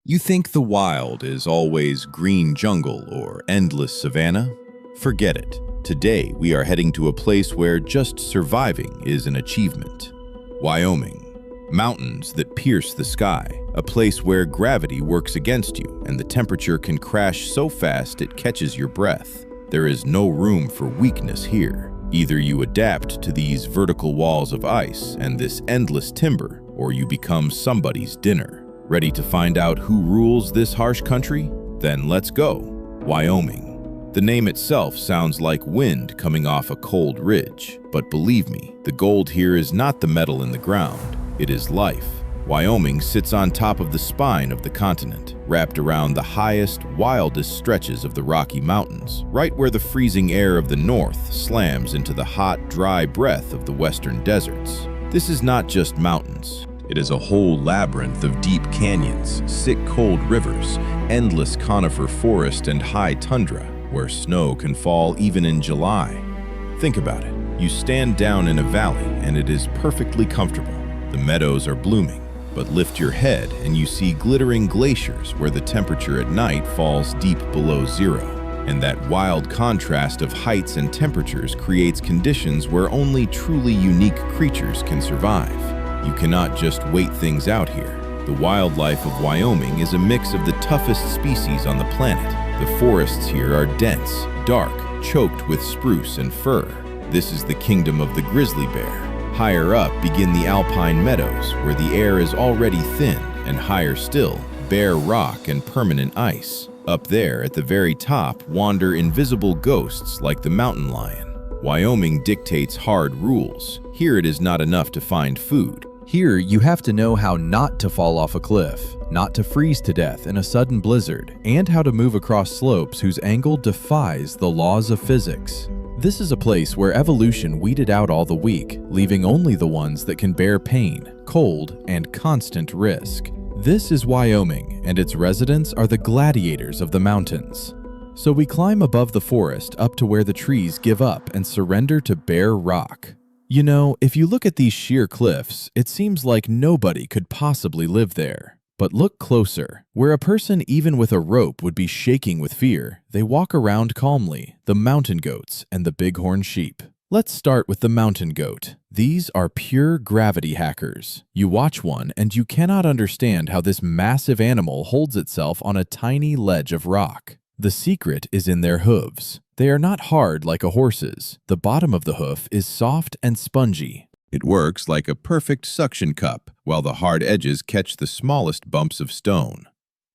You think the wild is always green jungle or endless savanna? Forget it. Today, we are heading to a place where just surviving is an achievement. Wyoming. Mountains that pierce the sky, a place where gravity works against you and the temperature can crash so fast it catches your breath. There is no room for weakness here. Either you adapt to these vertical walls of ice and this endless timber, or you become somebody's dinner. Ready to find out who rules this harsh country? Then let's go. Wyoming. The name itself sounds like wind coming off a cold ridge, but believe me, the gold here is not the metal in the ground, it is life. Wyoming sits on top of the spine of the continent, wrapped around the highest, wildest stretches of the Rocky Mountains, right where the freezing air of the north slams into the hot, dry breath of the western deserts. This is not just mountains. It is a whole labyrinth of deep canyons, sick cold rivers, endless conifer forest, and high tundra, where snow can fall even in July. Think about it. You stand down in a valley and it is perfectly comfortable. The meadows are blooming, but lift your head and you see glittering glaciers where the temperature at night falls deep below zero. And that wild contrast of heights and temperatures creates conditions where only truly unique creatures can survive. You cannot just wait things out here. The wildlife of Wyoming is a mix of the toughest species on the planet. The forests here are dense, dark, choked with spruce and fir. This is the kingdom of the grizzly bear. Higher up begin the alpine meadows, where the air is already thin, and higher still, bare rock and permanent ice. Up there at the very top wander invisible ghosts like the mountain lion. Wyoming dictates hard rules. Here it is not enough to find food. Here, you have to know how not to fall off a cliff, not to freeze to death in a sudden blizzard, and how to move across slopes whose angle defies the laws of physics. This is a place where evolution weeded out all the weak, leaving only the ones that can bear pain, cold, and constant risk. This is Wyoming, and its residents are the gladiators of the mountains. So we climb above the forest up to where the trees give up and surrender to bare rock. You know, if you look at these sheer cliffs, it seems like nobody could possibly live there. But look closer. Where a person even with a rope would be shaking with fear, they walk around calmly, the mountain goats and the bighorn sheep. Let's start with the mountain goat. These are pure gravity hackers. You watch one and you cannot understand how this massive animal holds itself on a tiny ledge of rock. The secret is in their hooves. They are not hard like a horse's. The bottom of the hoof is soft and spongy. It works like a perfect suction cup, while the hard edges catch the smallest bumps of stone.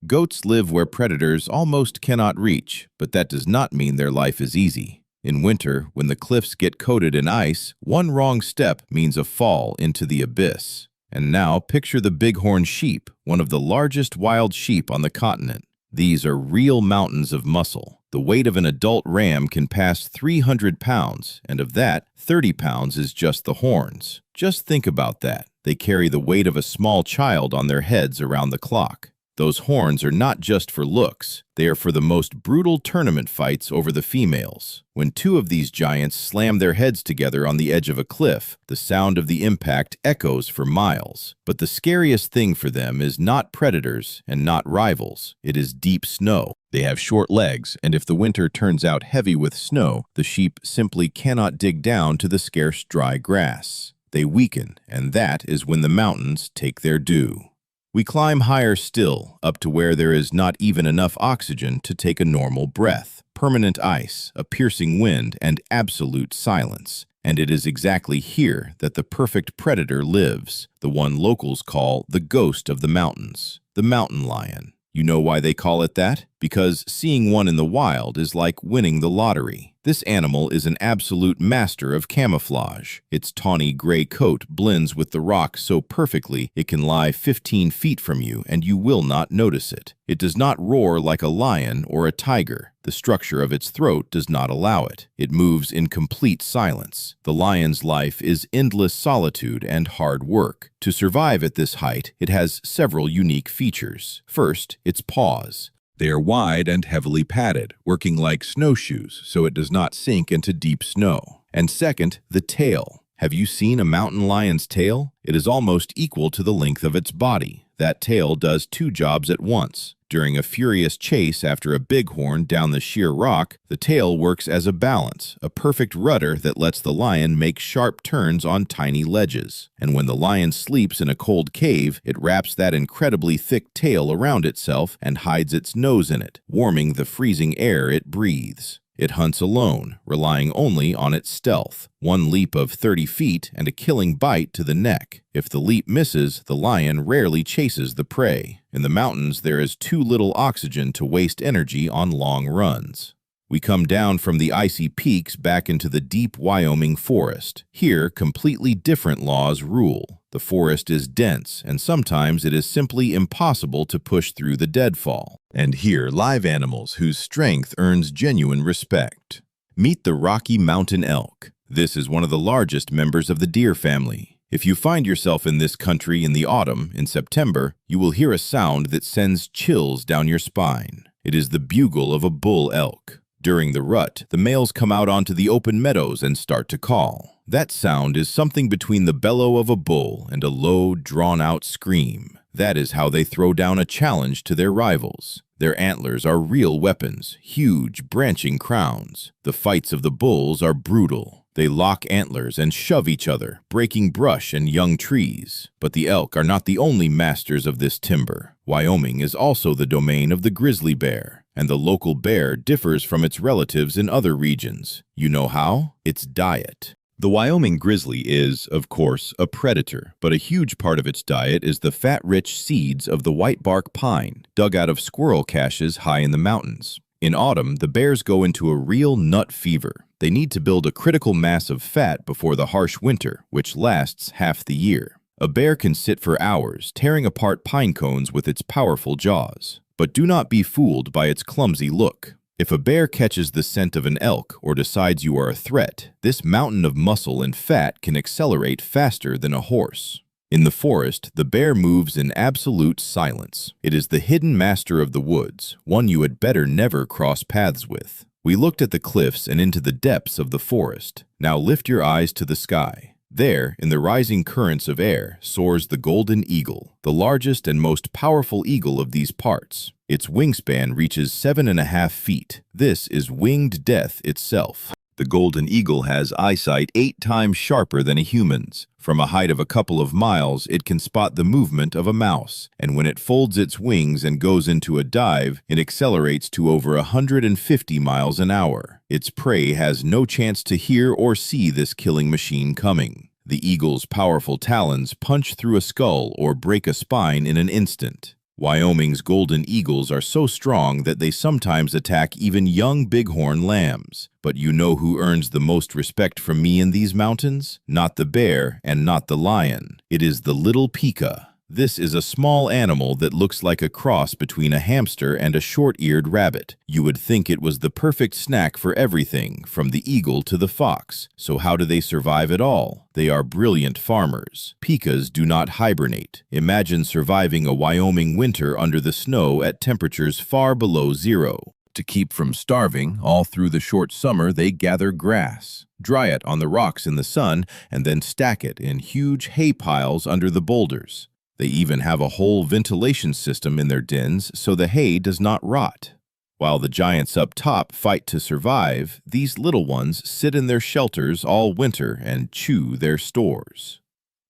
Goats live where predators almost cannot reach, but that does not mean their life is easy. In winter, when the cliffs get coated in ice, one wrong step means a fall into the abyss. And now picture the bighorn sheep, one of the largest wild sheep on the continent. These are real mountains of muscle. The weight of an adult ram can pass 300 pounds, and of that, 30 pounds is just the horns. Just think about that. They carry the weight of a small child on their heads around the clock. Those horns are not just for looks. They are for the most brutal tournament fights over the females. When two of these giants slam their heads together on the edge of a cliff, the sound of the impact echoes for miles. But the scariest thing for them is not predators and not rivals. It is deep snow. They have short legs, and if the winter turns out heavy with snow, the sheep simply cannot dig down to the scarce dry grass. They weaken, and that is when the mountains take their due. We climb higher still, up to where there is not even enough oxygen to take a normal breath. Permanent ice, a piercing wind, and absolute silence. And it is exactly here that the perfect predator lives, the one locals call the ghost of the mountains, the mountain lion. You know why they call it that? Because seeing one in the wild is like winning the lottery. This animal is an absolute master of camouflage. Its tawny gray coat blends with the rock so perfectly it can lie 15 feet from you and you will not notice it. It does not roar like a lion or a tiger. The structure of its throat does not allow it. It moves in complete silence. The lion's life is endless solitude and hard work. To survive at this height, it has several unique features. First, its paws. They are wide and heavily padded, working like snowshoes so it does not sink into deep snow. And second, the tail. Have you seen a mountain lion's tail? It is almost equal to the length of its body. That tail does two jobs at once. During a furious chase after a bighorn down the sheer rock, the tail works as a balance, a perfect rudder that lets the lion make sharp turns on tiny ledges. And when the lion sleeps in a cold cave, it wraps that incredibly thick tail around itself and hides its nose in it, warming the freezing air it breathes. It hunts alone, relying only on its stealth. One leap of 30 feet and a killing bite to the neck. If the leap misses, the lion rarely chases the prey. In the mountains, there is too little oxygen to waste energy on long runs. We come down from the icy peaks back into the deep Wyoming forest. Here, completely different laws rule. The forest is dense, and sometimes it is simply impossible to push through the deadfall. And here, live animals whose strength earns genuine respect. Meet the Rocky Mountain elk. This is one of the largest members of the deer family. If you find yourself in this country in the autumn, in September, you will hear a sound that sends chills down your spine. It is the bugle of a bull elk. During the rut, the males come out onto the open meadows and start to call. That sound is something between the bellow of a bull and a low, drawn-out scream. That is how they throw down a challenge to their rivals. Their antlers are real weapons, huge, branching crowns. The fights of the bulls are brutal. They lock antlers and shove each other, breaking brush and young trees. But the elk are not the only masters of this timber. Wyoming is also the domain of the grizzly bear, and the local bear differs from its relatives in other regions. You know how? Its diet. The Wyoming grizzly is, of course, a predator, but a huge part of its diet is the fat-rich seeds of the whitebark pine, dug out of squirrel caches high in the mountains. In autumn, the bears go into a real nut fever. They need to build a critical mass of fat before the harsh winter, which lasts half the year. A bear can sit for hours, tearing apart pine cones with its powerful jaws. But do not be fooled by its clumsy look. If a bear catches the scent of an elk or decides you are a threat, this mountain of muscle and fat can accelerate faster than a horse. In the forest, the bear moves in absolute silence. It is the hidden master of the woods, one you had better never cross paths with. We looked at the cliffs and into the depths of the forest. Now lift your eyes to the sky. There, in the rising currents of air, soars the golden eagle, the largest and most powerful eagle of these parts. Its wingspan reaches 7.5 feet. This is winged death itself. The golden eagle has eyesight 8 times sharper than a human's. From a height of a couple of miles, it can spot the movement of a mouse, and when it folds its wings and goes into a dive, it accelerates to over 150 miles an hour. Its prey has no chance to hear or see this killing machine coming. The eagle's powerful talons punch through a skull or break a spine in an instant. Wyoming's golden eagles are so strong that they sometimes attack even young bighorn lambs. But you know who earns the most respect from me in these mountains? Not the bear and not the lion. It is the little pika. This is a small animal that looks like a cross between a hamster and a short-eared rabbit. You would think it was the perfect snack for everything, from the eagle to the fox. So how do they survive at all? They are brilliant farmers. Pikas do not hibernate. Imagine surviving a Wyoming winter under the snow at temperatures far below zero. To keep from starving, all through the short summer they gather grass, dry it on the rocks in the sun, and then stack it in huge hay piles under the boulders. They even have a whole ventilation system in their dens so the hay does not rot. While the giants up top fight to survive, these little ones sit in their shelters all winter and chew their stores.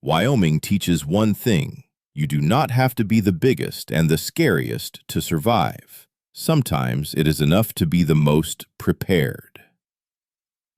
Wyoming teaches one thing: you do not have to be the biggest and the scariest to survive. Sometimes it is enough to be the most prepared.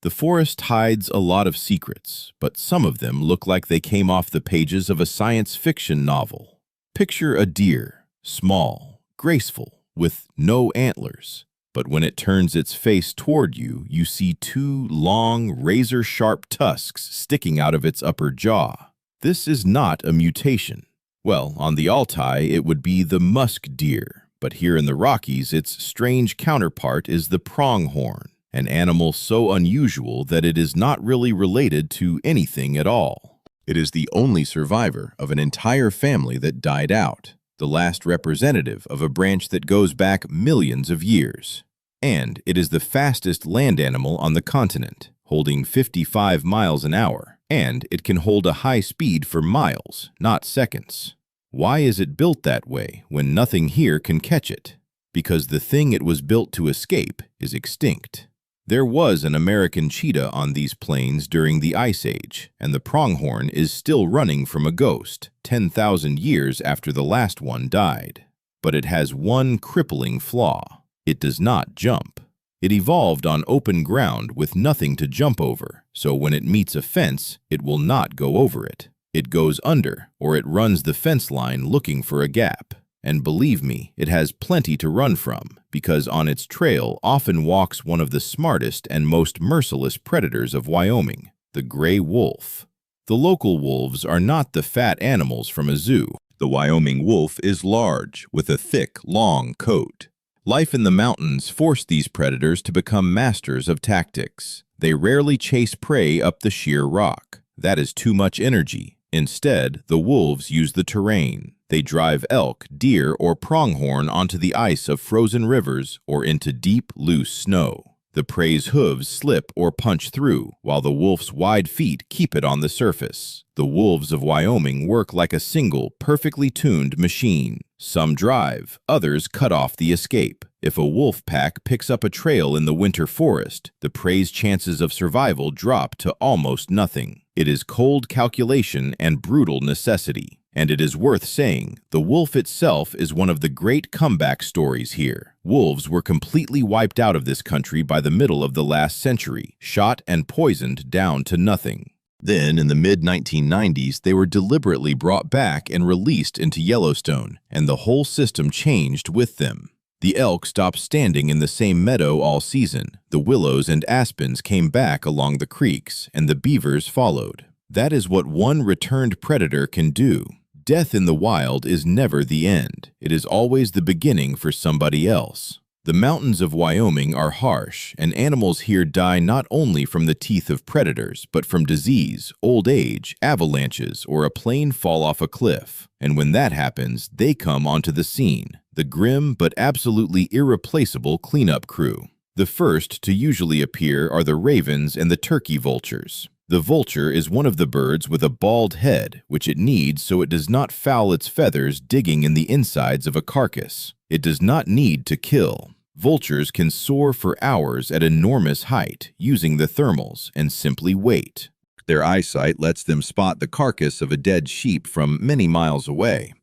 The forest hides a lot of secrets, but some of them look like they came off the pages of a science fiction novel. Picture a deer, small, graceful, with no antlers. But when it turns its face toward you, you see 2 long, razor-sharp tusks sticking out of its upper jaw. This is not a mutation. Well, on the Altai, it would be the musk deer, but here in the Rockies, its strange counterpart is the pronghorn, an animal so unusual that it is not really related to anything at all. It is the only survivor of an entire family that died out, the last representative of a branch that goes back millions of years. And it is the fastest land animal on the continent, holding 55 miles an hour, and it can hold a high speed for miles, not seconds. Why is it built that way when nothing here can catch it? Because the thing it was built to escape is extinct. There was an American cheetah on these plains during the Ice Age, and the pronghorn is still running from a ghost 10,000 years after the last one died. But it has one crippling flaw. It does not jump. It evolved on open ground with nothing to jump over, so when it meets a fence, it will not go over it. It goes under, or it runs the fence line looking for a gap. And believe me, it has plenty to run from, because on its trail often walks one of the smartest and most merciless predators of Wyoming, the gray wolf. The local wolves are not the fat animals from a zoo. The Wyoming wolf is large, with a thick, long coat. Life in the mountains forced these predators to become masters of tactics. They rarely chase prey up the sheer rock. That is too much energy. Instead, the wolves use the terrain. They drive elk, deer, or pronghorn onto the ice of frozen rivers or into deep, loose snow. The prey's hooves slip or punch through, while the wolf's wide feet keep it on the surface. The wolves of Wyoming work like a single, perfectly tuned machine. Some drive, others cut off the escape. If a wolf pack picks up a trail in the winter forest, the prey's chances of survival drop to almost nothing. It is cold calculation and brutal necessity. And it is worth saying, the wolf itself is one of the great comeback stories here. Wolves were completely wiped out of this country by the middle of the last century, shot and poisoned down to nothing. Then, in the mid-1990s, they were deliberately brought back and released into Yellowstone, and the whole system changed with them. The elk stopped standing in the same meadow all season, the willows and aspens came back along the creeks, and the beavers followed. That is what one returned predator can do. Death in the wild is never the end. It is always the beginning for somebody else. The mountains of Wyoming are harsh, and animals here die not only from the teeth of predators, but from disease, old age, avalanches, or a plain fall off a cliff. And when that happens, they come onto the scene, the grim but absolutely irreplaceable cleanup crew. The first to usually appear are the ravens and the turkey vultures. The vulture is one of the birds with a bald head, which it needs so it does not foul its feathers digging in the insides of a carcass. It does not need to kill. Vultures can soar for hours at enormous height, using the thermals, and simply wait. Their eyesight lets them spot the carcass of a dead sheep from many miles away,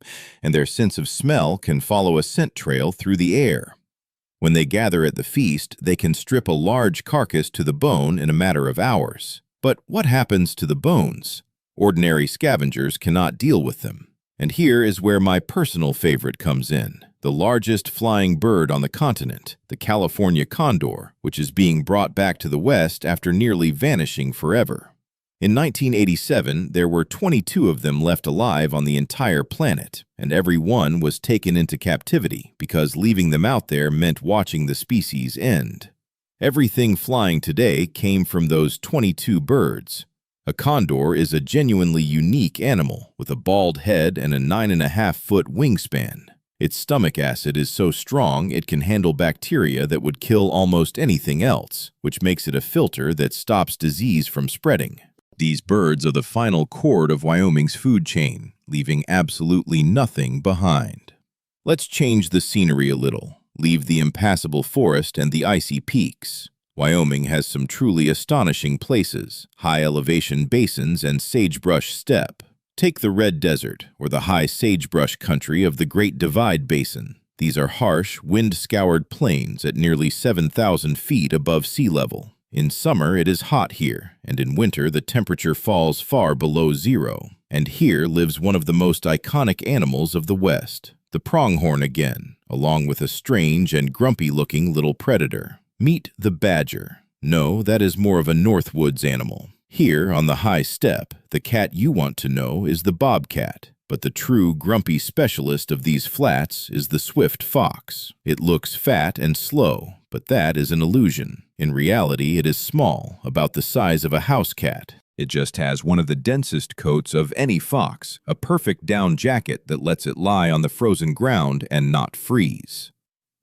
and their sense of smell can follow a scent trail through the air. When they gather at the feast, they can strip a large carcass to the bone in a matter of hours. But what happens to the bones? Ordinary scavengers cannot deal with them. And here is where my personal favorite comes in, the largest flying bird on the continent, the California condor, which is being brought back to the West after nearly vanishing forever. In 1987, there were 22 of them left alive on the entire planet, and every one was taken into captivity because leaving them out there meant watching the species end. Everything flying today came from those 22 birds. A condor is a genuinely unique animal with a bald head and a 9.5-foot wingspan. Its stomach acid is so strong it can handle bacteria that would kill almost anything else, which makes it a filter that stops disease from spreading. These birds are the final chord of Wyoming's food chain, leaving absolutely nothing behind. Let's change the scenery a little. Leave the impassable forest and the icy peaks. Wyoming has some truly astonishing places, high-elevation basins and sagebrush steppe. Take the Red Desert, or the high sagebrush country of the Great Divide Basin. These are harsh, wind-scoured plains at nearly 7,000 feet above sea level. In summer, it is hot here, and in winter, the temperature falls far below zero. And here lives one of the most iconic animals of the West, the pronghorn again, along with a strange and grumpy-looking little predator. Meet the badger. No, that is more of a Northwoods animal. Here, on the high steppe, the cat you want to know is the bobcat, but the true grumpy specialist of these flats is the swift fox. It looks fat and slow, but that is an illusion. In reality, it is small, about the size of a house cat. It just has one of the densest coats of any fox, a perfect down jacket that lets it lie on the frozen ground and not freeze.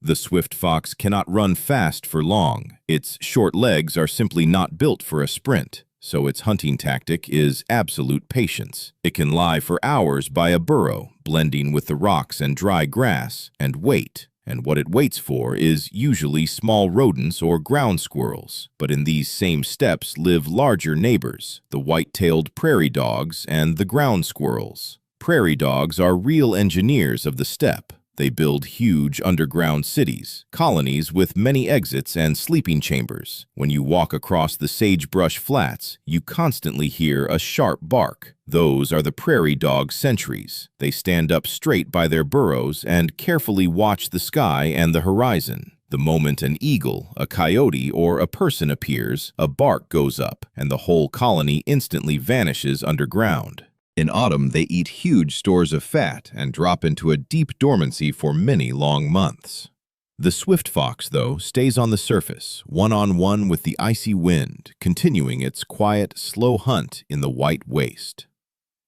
The swift fox cannot run fast for long. Its short legs are simply not built for a sprint. so its hunting tactic is absolute patience. It can lie for hours by a burrow, blending with the rocks and dry grass, and wait. And what it waits for is usually small rodents or ground squirrels. But in these same steppes live larger neighbors, the white-tailed prairie dogs and the ground squirrels. Prairie dogs are real engineers of the steppe. They build huge underground cities, colonies with many exits and sleeping chambers. When you walk across the sagebrush flats, you constantly hear a sharp bark. Those are the prairie dog sentries. They stand up straight by their burrows and carefully watch the sky and the horizon. The moment an eagle, a coyote, or a person appears, a bark goes up, and the whole colony instantly vanishes underground. In autumn, they eat huge stores of fat and drop into a deep dormancy for many long months. The swift fox, though, stays on the surface, one-on-one with the icy wind, continuing its quiet, slow hunt in the white waste.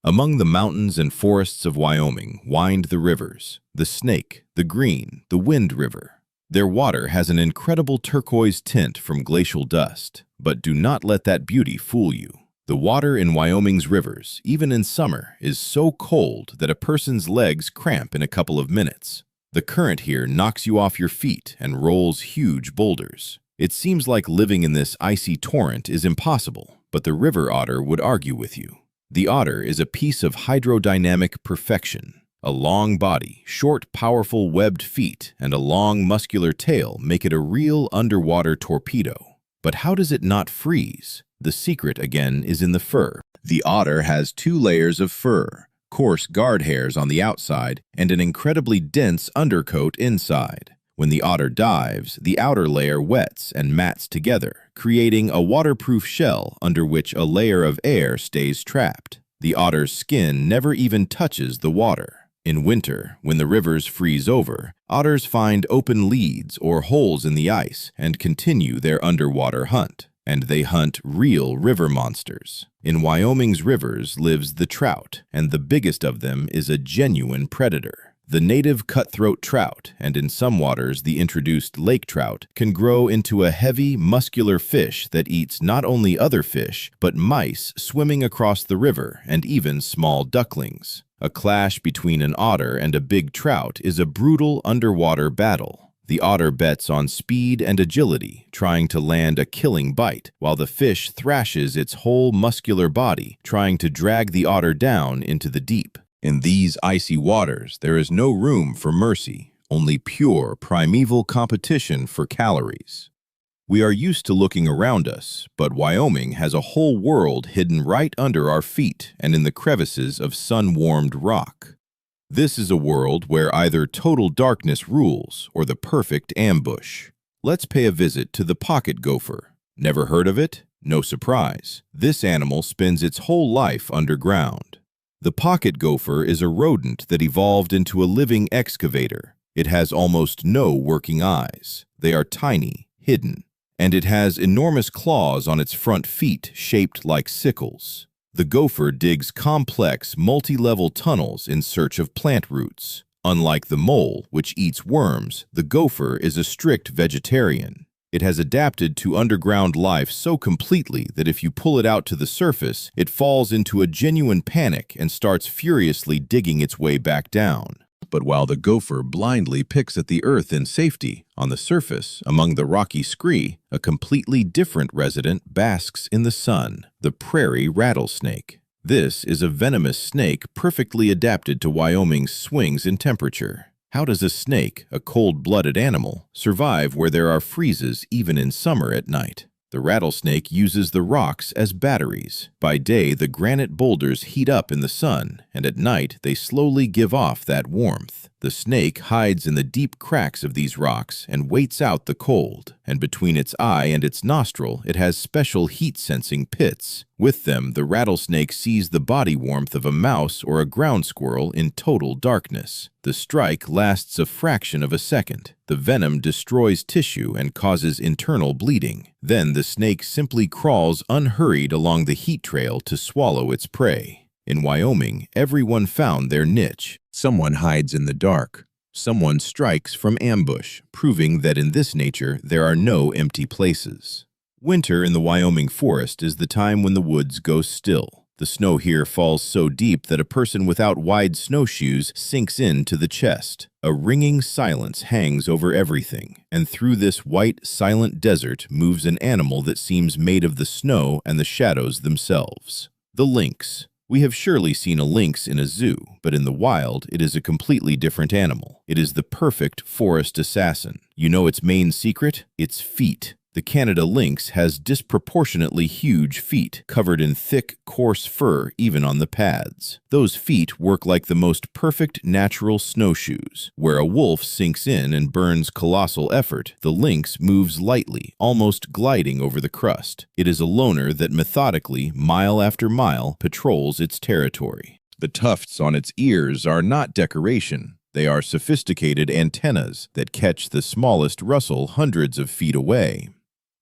Among the mountains and forests of Wyoming wind the rivers, the Snake, the Green, the Wind River. Their water has an incredible turquoise tint from glacial dust, but do not let that beauty fool you. The water in Wyoming's rivers, even in summer, is so cold that a person's legs cramp in a couple of minutes. The current here knocks you off your feet and rolls huge boulders. It seems like living in this icy torrent is impossible, but the river otter would argue with you. The otter is a piece of hydrodynamic perfection. A long body, short, powerful webbed feet, and a long, muscular tail make it a real underwater torpedo. But how does it not freeze? The secret, again, is in the fur. The otter has 2 layers of fur, coarse guard hairs on the outside, and an incredibly dense undercoat inside. When the otter dives, the outer layer wets and mats together, creating a waterproof shell under which a layer of air stays trapped. The otter's skin never even touches the water. In winter, when the rivers freeze over, otters find open leads or holes in the ice and continue their underwater hunt. And they hunt real river monsters. In Wyoming's rivers lives the trout, and the biggest of them is a genuine predator. The native cutthroat trout, and in some waters the introduced lake trout, can grow into a heavy, muscular fish that eats not only other fish, but mice swimming across the river and even small ducklings. A clash between an otter and a big trout is a brutal underwater battle. The otter bets on speed and agility, trying to land a killing bite, while the fish thrashes its whole muscular body, trying to drag the otter down into the deep. In these icy waters, there is no room for mercy, only pure, primeval competition for calories. We are used to looking around us, but Wyoming has a whole world hidden right under our feet and in the crevices of sun-warmed rock. This is a world where either total darkness rules or the perfect ambush. Let's pay a visit to the pocket gopher. Never heard of it? No surprise. This animal spends its whole life underground. The pocket gopher is a rodent that evolved into a living excavator. It has almost no working eyes. They are tiny, hidden, and it has enormous claws on its front feet shaped like sickles. The gopher digs complex, multi-level tunnels in search of plant roots. Unlike the mole, which eats worms, the gopher is a strict vegetarian. It has adapted to underground life so completely that if you pull it out to the surface, it falls into a genuine panic and starts furiously digging its way back down. But while the gopher blindly picks at the earth in safety, on the surface, among the rocky scree, a completely different resident basks in the sun, the prairie rattlesnake. This is a venomous snake perfectly adapted to Wyoming's swings in temperature. How does a snake, a cold-blooded animal, survive where there are freezes even in summer at night? The rattlesnake uses the rocks as batteries. By day, the granite boulders heat up in the sun, and at night they slowly give off that warmth. The snake hides in the deep cracks of these rocks and waits out the cold, and between its eye and its nostril it has special heat-sensing pits. With them, the rattlesnake sees the body warmth of a mouse or a ground squirrel in total darkness. The strike lasts a fraction of a second. The venom destroys tissue and causes internal bleeding. Then the snake simply crawls unhurried along the heat trail to swallow its prey. In Wyoming, everyone found their niche. Someone hides in the dark. Someone strikes from ambush, proving that in this nature there are no empty places. Winter in the Wyoming forest is the time when the woods go still. The snow here falls so deep that a person without wide snowshoes sinks into the chest. A ringing silence hangs over everything, and through this white, silent desert moves an animal that seems made of the snow and the shadows themselves. The lynx. We have surely seen a lynx in a zoo, but in the wild, it is a completely different animal. It is the perfect forest assassin. You know its main secret? Its feet. The Canada lynx has disproportionately huge feet, covered in thick, coarse fur even on the pads. Those feet work like the most perfect natural snowshoes. Where a wolf sinks in and burns colossal effort, the lynx moves lightly, almost gliding over the crust. It is a loner that methodically, mile after mile, patrols its territory. The tufts on its ears are not decoration. They are sophisticated antennas that catch the smallest rustle hundreds of feet away.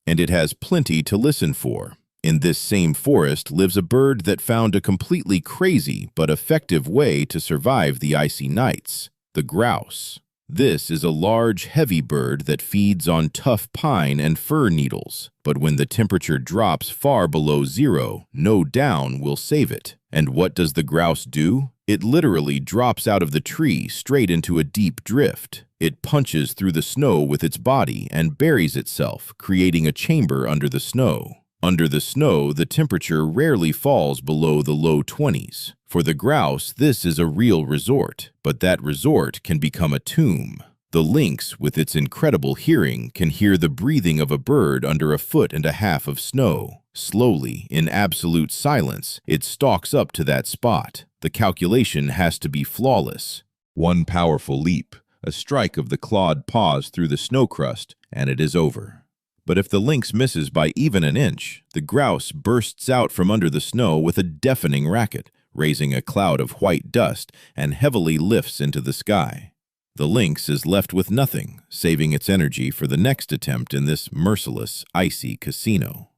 And it has plenty to listen for. In this same forest lives a bird that found a completely crazy but effective way to survive the icy nights: the grouse. This is a large, heavy bird that feeds on tough pine and fir needles, but when the temperature drops far below zero, no down will save it. And what does the grouse do? It literally drops out of the tree straight into a deep drift. It punches through the snow with its body and buries itself, creating a chamber under the snow. Under the snow, the temperature rarely falls below the low 20s. For the grouse, this is a real resort, but that resort can become a tomb. The lynx, with its incredible hearing, can hear the breathing of a bird under 1.5 feet of snow. Slowly, in absolute silence, it stalks up to that spot. The calculation has to be flawless. One powerful leap, a strike of the clawed paws through the snow crust, and it is over. But if the lynx misses by even an inch, the grouse bursts out from under the snow with a deafening racket, raising a cloud of white dust, and heavily lifts into the sky. The lynx is left with nothing, saving its energy for the next attempt in this merciless, icy casino.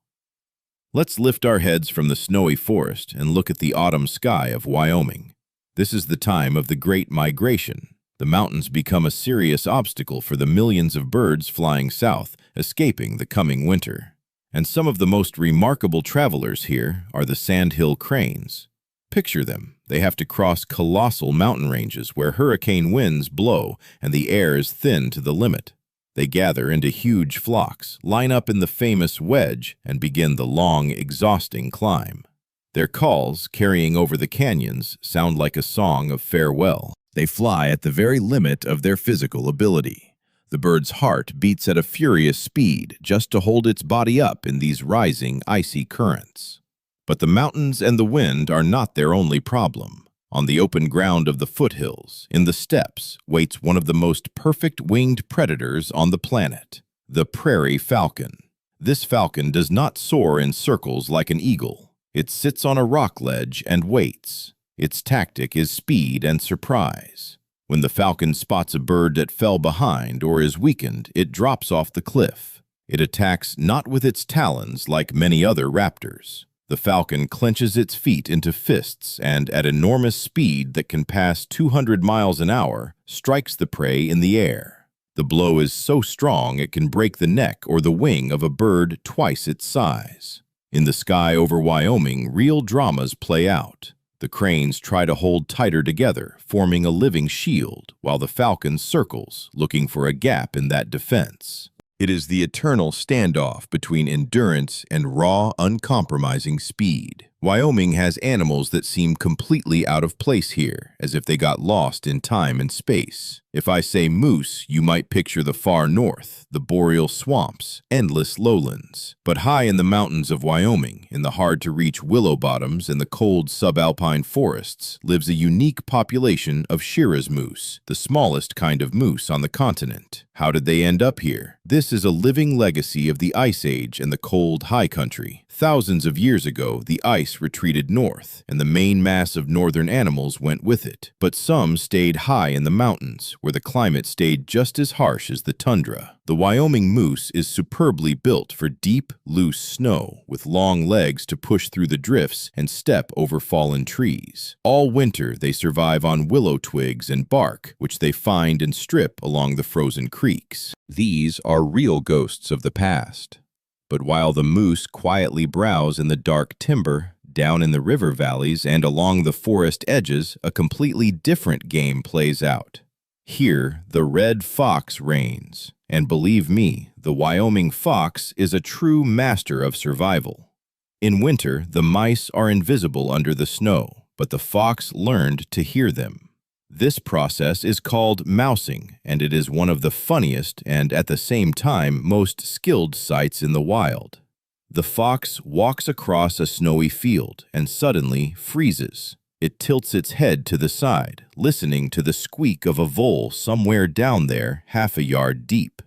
Let's lift our heads from the snowy forest and look at the autumn sky of Wyoming. This is the time of the Great Migration. The mountains become a serious obstacle for the millions of birds flying south, escaping the coming winter. And some of the most remarkable travelers here are the sandhill cranes. Picture them. They have to cross colossal mountain ranges where hurricane winds blow and the air is thin to the limit. They gather into huge flocks, line up in the famous wedge, and begin the long, exhausting climb. Their calls, carrying over the canyons, sound like a song of farewell. They fly at the very limit of their physical ability. The bird's heart beats at a furious speed just to hold its body up in these rising, icy currents. But the mountains and the wind are not their only problem. On the open ground of the foothills, in the steppes, waits one of the most perfect winged predators on the planet, the prairie falcon. This falcon does not soar in circles like an eagle. It sits on a rock ledge and waits. Its tactic is speed and surprise. When the falcon spots a bird that fell behind or is weakened, it drops off the cliff. It attacks not with its talons like many other raptors. The falcon clenches its feet into fists and, at enormous speed that can pass 200 miles an hour, strikes the prey in the air. The blow is so strong it can break the neck or the wing of a bird twice its size. In the sky over Wyoming, real dramas play out. The cranes try to hold tighter together, forming a living shield, while the falcon circles, looking for a gap in that defense. It is the eternal standoff between endurance and raw, uncompromising speed. Wyoming has animals that seem completely out of place here, as if they got lost in time and space. If I say moose, you might picture the far north, the boreal swamps, endless lowlands. But high in the mountains of Wyoming, in the hard-to-reach willow bottoms and the cold subalpine forests, lives a unique population of Shiraz moose, the smallest kind of moose on the continent. How did they end up here? This is a living legacy of the Ice Age and the cold high country. Thousands of years ago, the ice retreated north, and the main mass of northern animals went with it. But some stayed high in the mountains, where the climate stayed just as harsh as the tundra. The Wyoming moose is superbly built for deep, loose snow, with long legs to push through the drifts and step over fallen trees. All winter, they survive on willow twigs and bark, which they find and strip along the frozen creeks. These are real ghosts of the past. But while the moose quietly browse in the dark timber, down in the river valleys and along the forest edges, a completely different game plays out. Here, the red fox reigns. And believe me, the Wyoming fox is a true master of survival. In winter, the mice are invisible under the snow, but the fox learned to hear them. This process is called mousing, and it is one of the funniest and, at the same time, most skilled sights in the wild. The fox walks across a snowy field and suddenly freezes. It tilts its head to the side, listening to the squeak of a vole somewhere down there, half a yard deep.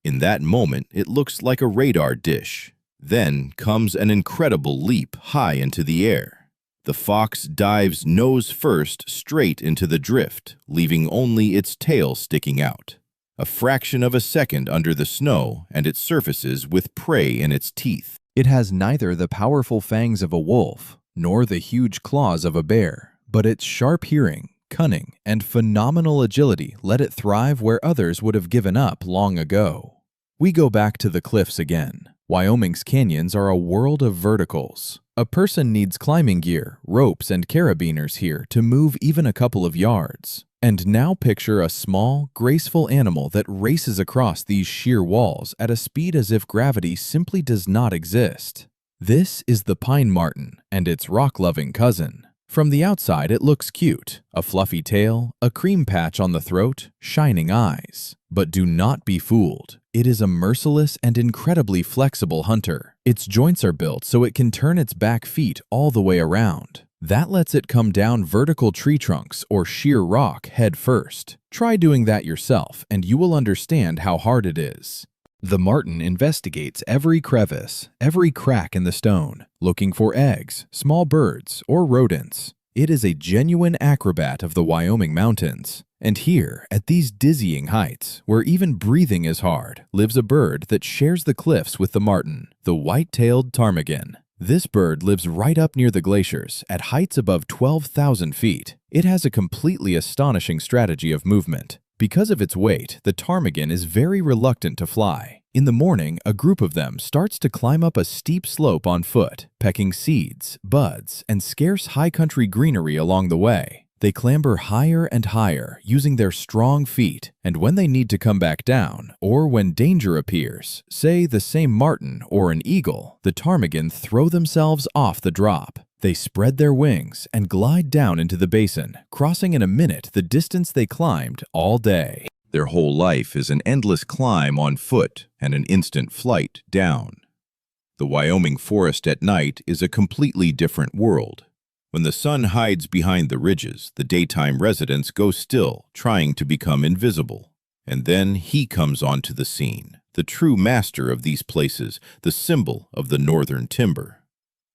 In that moment, it looks like a radar dish. Then comes an incredible leap high into the air. The fox dives nose first straight into the drift, leaving only its tail sticking out. A fraction of a second under the snow, and it surfaces with prey in its teeth. It has neither the powerful fangs of a wolf nor the huge claws of a bear, but its sharp hearing, cunning, and phenomenal agility let it thrive where others would have given up long ago. We go back to the cliffs again. Wyoming's canyons are a world of verticals. A person needs climbing gear, ropes, and carabiners here to move even a couple of yards. And now picture a small, graceful animal that races across these sheer walls at a speed as if gravity simply does not exist. This is the pine marten and its rock-loving cousin. From the outside, it looks cute. A fluffy tail, a cream patch on the throat, shining eyes. But do not be fooled. It is a merciless and incredibly flexible hunter. Its joints are built so it can turn its back feet all the way around. That lets it come down vertical tree trunks or sheer rock head first. Try doing that yourself, and you will understand how hard it is. The marten investigates every crevice, every crack in the stone, looking for eggs, small birds, or rodents. It is a genuine acrobat of the Wyoming mountains. And here, at these dizzying heights, where even breathing is hard, lives a bird that shares the cliffs with the marten, the white-tailed ptarmigan. This bird lives right up near the glaciers, at heights above 12,000 feet. It has a completely astonishing strategy of movement. Because of its weight, the ptarmigan is very reluctant to fly. In the morning, a group of them starts to climb up a steep slope on foot, pecking seeds, buds, and scarce high country greenery along the way. They clamber higher and higher, using their strong feet, and when they need to come back down, or when danger appears, say the same marten or an eagle, the ptarmigan throw themselves off the drop. They spread their wings and glide down into the basin, crossing in a minute the distance they climbed all day. Their whole life is an endless climb on foot and an instant flight down. The Wyoming forest at night is a completely different world. When the sun hides behind the ridges, the daytime residents go still, trying to become invisible. And then he comes onto the scene, the true master of these places, the symbol of the northern timber.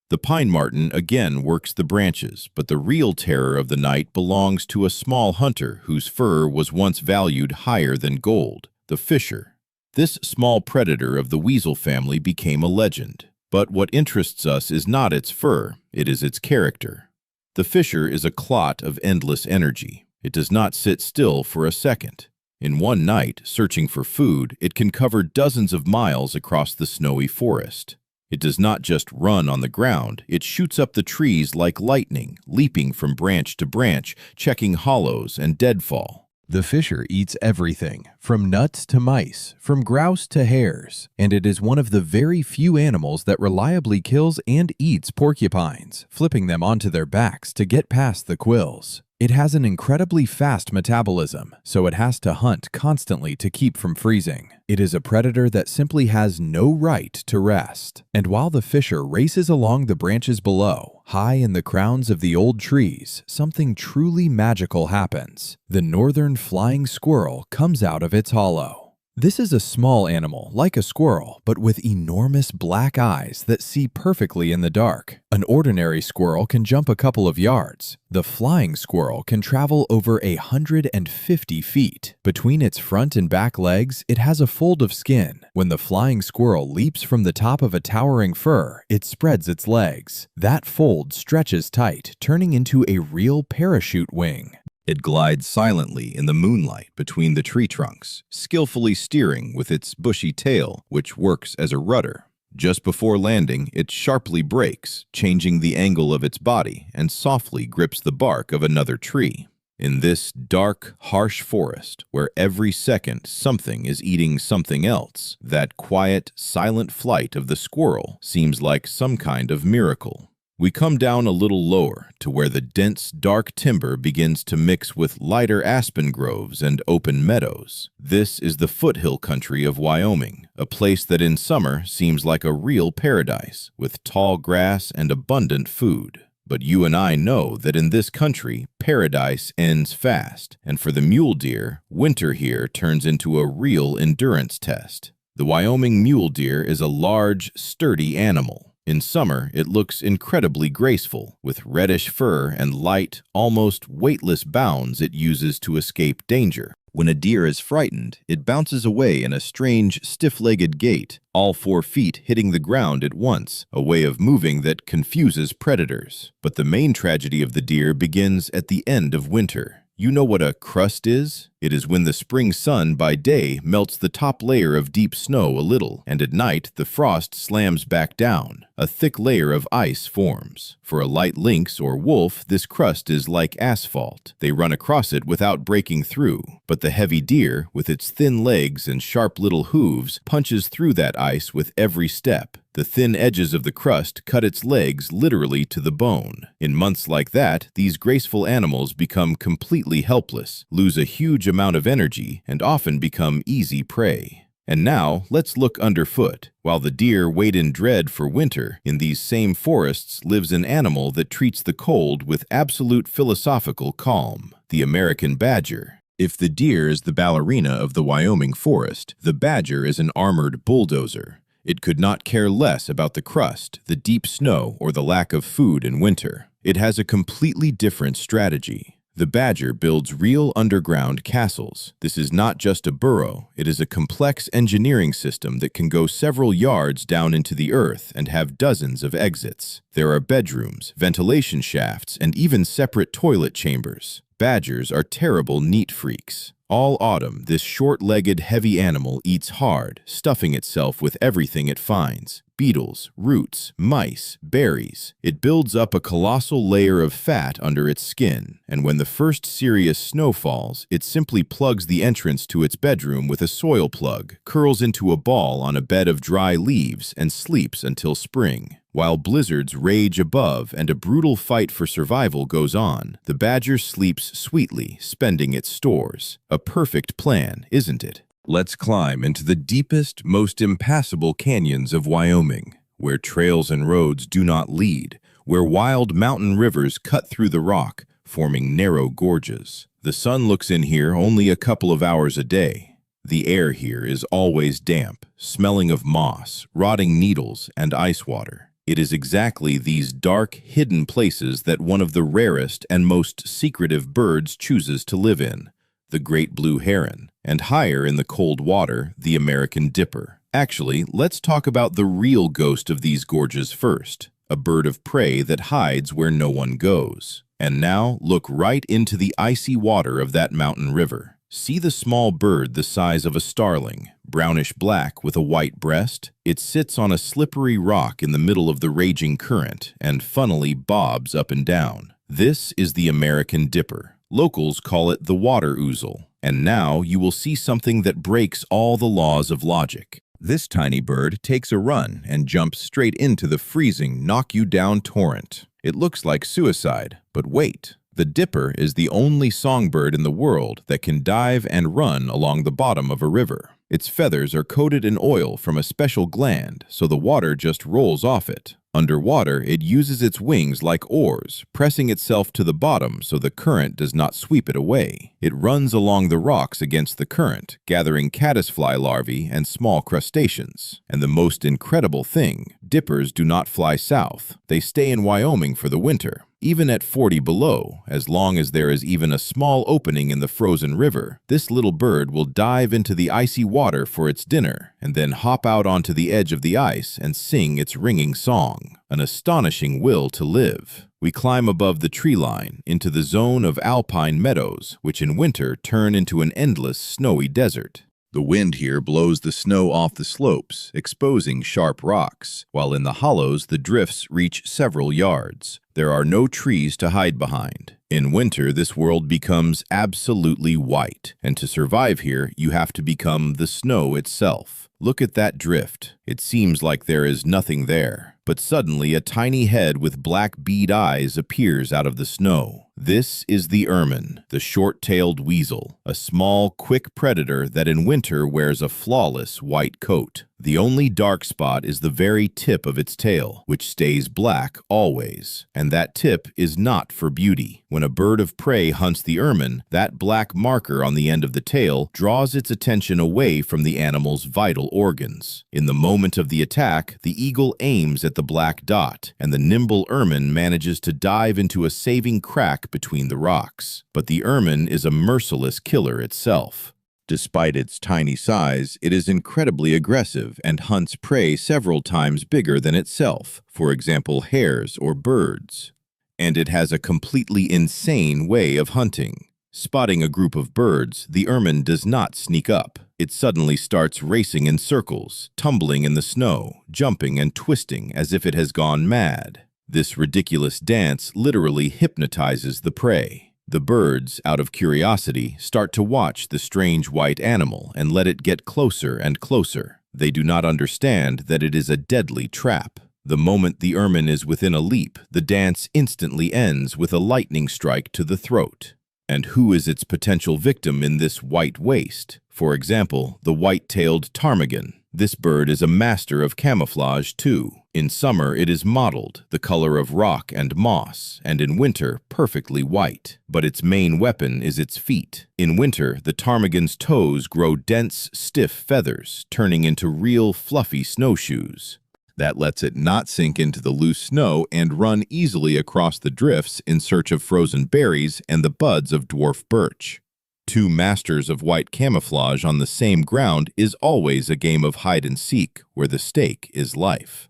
The pine marten again works the branches, but the real terror of the night belongs to a small hunter whose fur was once valued higher than gold, the fisher. This small predator of the weasel family became a legend. But what interests us is not its fur, it is its character. The fisher is a clot of endless energy. It does not sit still for a second. In one night, searching for food, it can cover dozens of miles across the snowy forest. It does not just run on the ground, it shoots up the trees like lightning, leaping from branch to branch, checking hollows and deadfall. The fisher eats everything, from nuts to mice, from grouse to hares, and it is one of the very few animals that reliably kills and eats porcupines, flipping them onto their backs to get past the quills. It has an incredibly fast metabolism, so it has to hunt constantly to keep from freezing. It is a predator that simply has no right to rest. And while the fisher races along the branches below, high in the crowns of the old trees, something truly magical happens. The northern flying squirrel comes out of its hollow. This is a small animal, like a squirrel, but with enormous black eyes that see perfectly in the dark. An ordinary squirrel can jump a couple of yards. The flying squirrel can travel over 150 feet. Between its front and back legs, it has a fold of skin. When the flying squirrel leaps from the top of a towering fir, it spreads its legs. That fold stretches tight, turning into a real parachute wing. It glides silently in the moonlight between the tree trunks, skillfully steering with its bushy tail, which works as a rudder. Just before landing, it sharply brakes, changing the angle of its body, and softly grips the bark of another tree. In this dark, harsh forest, where every second something is eating something else, that quiet, silent flight of the squirrel seems like some kind of miracle. We come down a little lower to where the dense, dark timber begins to mix with lighter aspen groves and open meadows. This is the foothill country of Wyoming, a place that in summer seems like a real paradise, with tall grass and abundant food. But you and I know that in this country, paradise ends fast, and for the mule deer, winter here turns into a real endurance test. The Wyoming mule deer is a large, sturdy animal. In summer, it looks incredibly graceful, with reddish fur and light, almost weightless bounds it uses to escape danger. When a deer is frightened, it bounces away in a strange, stiff-legged gait, all 4 feet hitting the ground at once, a way of moving that confuses predators. But the main tragedy of the deer begins at the end of winter. You know what a crust is? It is when the spring sun by day melts the top layer of deep snow a little, and at night the frost slams back down. A thick layer of ice forms. For a light lynx or wolf, this crust is like asphalt. They run across it without breaking through. But the heavy deer, with its thin legs and sharp little hooves, punches through that ice with every step. The thin edges of the crust cut its legs literally to the bone. In months like that, these graceful animals become completely helpless, lose a huge amount of energy, and often become easy prey. And now, let's look underfoot. While the deer wait in dread for winter, in these same forests lives an animal that treats the cold with absolute philosophical calm, the American badger. If the deer is the ballerina of the Wyoming forest, the badger is an armored bulldozer. It could not care less about the crust, the deep snow, or the lack of food in winter. It has a completely different strategy. The badger builds real underground castles. This is not just a burrow, it is a complex engineering system that can go several yards down into the earth and have dozens of exits. There are bedrooms, ventilation shafts, and even separate toilet chambers. Badgers are terrible neat freaks. All autumn, this short-legged, heavy animal eats hard, stuffing itself with everything it finds. Beetles, roots, mice, berries. It builds up a colossal layer of fat under its skin, and when the first serious snow falls, it simply plugs the entrance to its bedroom with a soil plug, curls into a ball on a bed of dry leaves, and sleeps until spring. While blizzards rage above and a brutal fight for survival goes on, the badger sleeps sweetly, spending its stores. A perfect plan, isn't it? Let's climb into the deepest, most impassable canyons of Wyoming, where trails and roads do not lead, where wild mountain rivers cut through the rock, forming narrow gorges. The sun looks in here only a couple of hours a day. The air here is always damp, smelling of moss, rotting needles, and ice water. It is exactly these dark, hidden places that one of the rarest and most secretive birds chooses to live in, the great blue heron, and higher in the cold water, the American dipper. Actually, let's talk about the real ghost of these gorges first, a bird of prey that hides where no one goes. And now, look right into the icy water of that mountain river. See the small bird the size of a starling, brownish-black with a white breast? It sits on a slippery rock in the middle of the raging current and funnily bobs up and down. This is the American dipper. Locals call it the water ouzel. And now you will see something that breaks all the laws of logic. This tiny bird takes a run and jumps straight into the freezing, knock-you-down torrent. It looks like suicide, but wait. The dipper is the only songbird in the world that can dive and run along the bottom of a river. Its feathers are coated in oil from a special gland, so the water just rolls off it. Underwater, it uses its wings like oars, pressing itself to the bottom so the current does not sweep it away. It runs along the rocks against the current, gathering caddisfly larvae and small crustaceans. And the most incredible thing, dippers do not fly south. They stay in Wyoming for the winter. Even at 40 below, as long as there is even a small opening in the frozen river, this little bird will dive into the icy water for its dinner, and then hop out onto the edge of the ice and sing its ringing song. An astonishing will to live. We climb above the tree line into the zone of alpine meadows, which in winter turn into an endless snowy desert. The wind here blows the snow off the slopes, exposing sharp rocks, while in the hollows the drifts reach several yards. There are no trees to hide behind. In winter, this world becomes absolutely white, and to survive here, you have to become the snow itself. Look at that drift. It seems like there is nothing there. But suddenly a tiny head with black bead eyes appears out of the snow. This is the ermine, the short-tailed weasel, a small, quick predator that in winter wears a flawless white coat. The only dark spot is the very tip of its tail, which stays black always. And that tip is not for beauty. When a bird of prey hunts the ermine, that black marker on the end of the tail draws its attention away from the animal's vital organs. In the moment of the attack, the eagle aims at the black dot, and the nimble ermine manages to dive into a saving crack between the rocks. But the ermine is a merciless killer itself. Despite its tiny size, it is incredibly aggressive and hunts prey several times bigger than itself, for example hares or birds. And it has a completely insane way of hunting. Spotting a group of birds, the ermine does not sneak up. It suddenly starts racing in circles, tumbling in the snow, jumping and twisting as if it has gone mad. This ridiculous dance literally hypnotizes the prey. The birds, out of curiosity, start to watch the strange white animal and let it get closer and closer. They do not understand that it is a deadly trap. The moment the ermine is within a leap, the dance instantly ends with a lightning strike to the throat. And who is its potential victim in this white waste? For example, the white-tailed ptarmigan. This bird is a master of camouflage too. In summer it is mottled, the color of rock and moss, and in winter perfectly white. But its main weapon is its feet. In winter, the ptarmigan's toes grow dense, stiff feathers, turning into real fluffy snowshoes. That lets it not sink into the loose snow and run easily across the drifts in search of frozen berries and the buds of dwarf birch. Two masters of white camouflage on the same ground is always a game of hide and seek where the stake is life.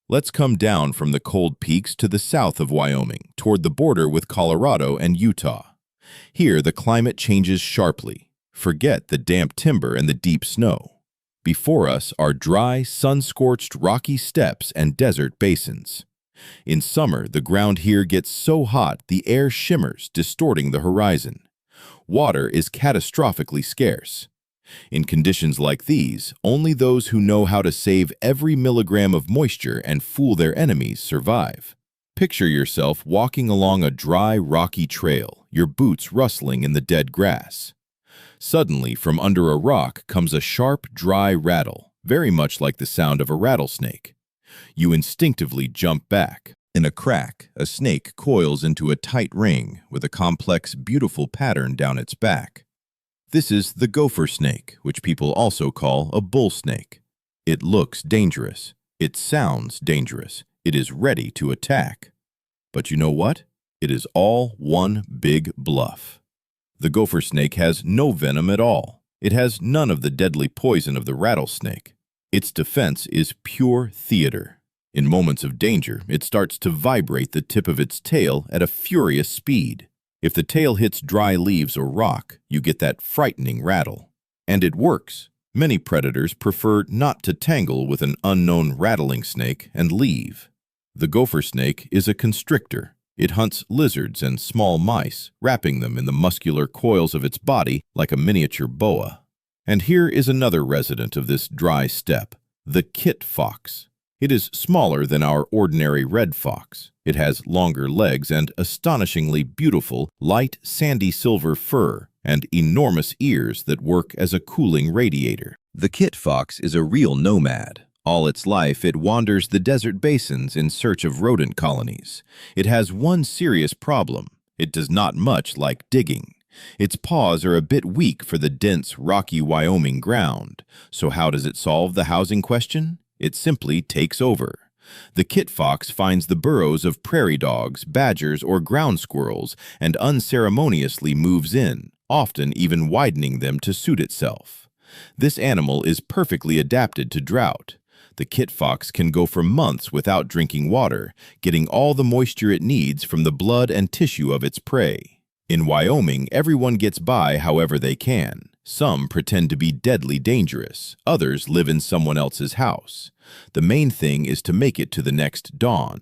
Let's come down from the cold peaks to the south of Wyoming, toward the border with Colorado and Utah. Here, the climate changes sharply. Forget the damp timber and the deep snow. Before us are dry, sun-scorched rocky steppes and desert basins. In summer, the ground here gets so hot the air shimmers, distorting the horizon. Water is catastrophically scarce. In conditions like these, only those who know how to save every milligram of moisture and fool their enemies survive. Picture yourself walking along a dry, rocky trail, your boots rustling in the dead grass. Suddenly, from under a rock comes a sharp, dry rattle, very much like the sound of a rattlesnake. You instinctively jump back. In a crack, a snake coils into a tight ring with a complex, beautiful pattern down its back. This is the gopher snake, which people also call a bull snake. It looks dangerous. It sounds dangerous. It is ready to attack. But you know what? It is all one big bluff. The gopher snake has no venom at all. It has none of the deadly poison of the rattlesnake. Its defense is pure theater. In moments of danger, it starts to vibrate the tip of its tail at a furious speed. If the tail hits dry leaves or rock, you get that frightening rattle. And it works. Many predators prefer not to tangle with an unknown rattling snake and leave. The gopher snake is a constrictor. It hunts lizards and small mice, wrapping them in the muscular coils of its body like a miniature boa. And here is another resident of this dry steppe, the kit fox. It is smaller than our ordinary red fox. It has longer legs and astonishingly beautiful, light, sandy silver fur and enormous ears that work as a cooling radiator. The kit fox is a real nomad. All its life, it wanders the desert basins in search of rodent colonies. It has one serious problem. It does not much like digging. Its paws are a bit weak for the dense, rocky Wyoming ground. So how does it solve the housing question? It simply takes over. The kit fox finds the burrows of prairie dogs, badgers, or ground squirrels and unceremoniously moves in, often even widening them to suit itself. This animal is perfectly adapted to drought. The kit fox can go for months without drinking water, getting all the moisture it needs from the blood and tissue of its prey. In Wyoming, everyone gets by however they can. Some pretend to be deadly dangerous, others live in someone else's house. The main thing is to make it to the next dawn.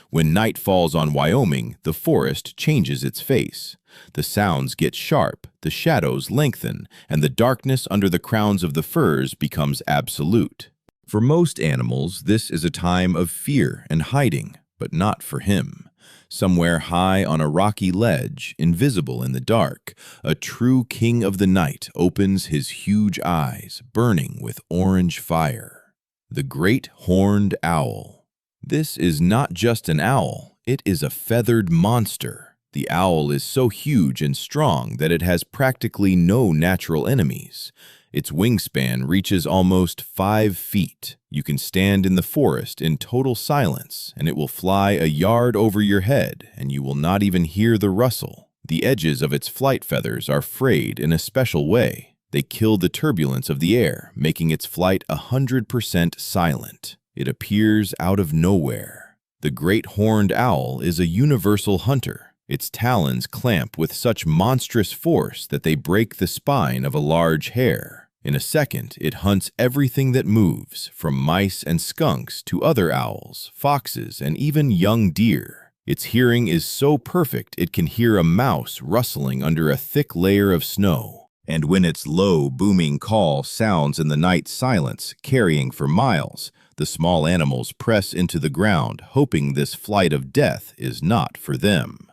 When night falls on Wyoming, the forest changes its face. The sounds get sharp, the shadows lengthen, and the darkness under the crowns of the firs becomes absolute. For most animals, this is a time of fear and hiding, but not for him. Somewhere high on a rocky ledge, invisible in the dark, a true king of the night opens his huge eyes, burning with orange fire. The great horned owl. This is not just an owl, it is a feathered monster. The owl is so huge and strong that it has practically no natural enemies. Its wingspan reaches almost 5 feet. You can stand in the forest in total silence, and it will fly a yard over your head, and you will not even hear the rustle. The edges of its flight feathers are frayed in a special way. They kill the turbulence of the air, making its flight 100% silent. It appears out of nowhere. The great horned owl is a universal hunter. Its talons clamp with such monstrous force that they break the spine of a large hare. In a second, it hunts everything that moves, from mice and skunks to other owls, foxes, and even young deer. Its hearing is so perfect it can hear a mouse rustling under a thick layer of snow. And when its low, booming call sounds in the night silence, carrying for miles, the small animals press into the ground, hoping this flight of death is not for them.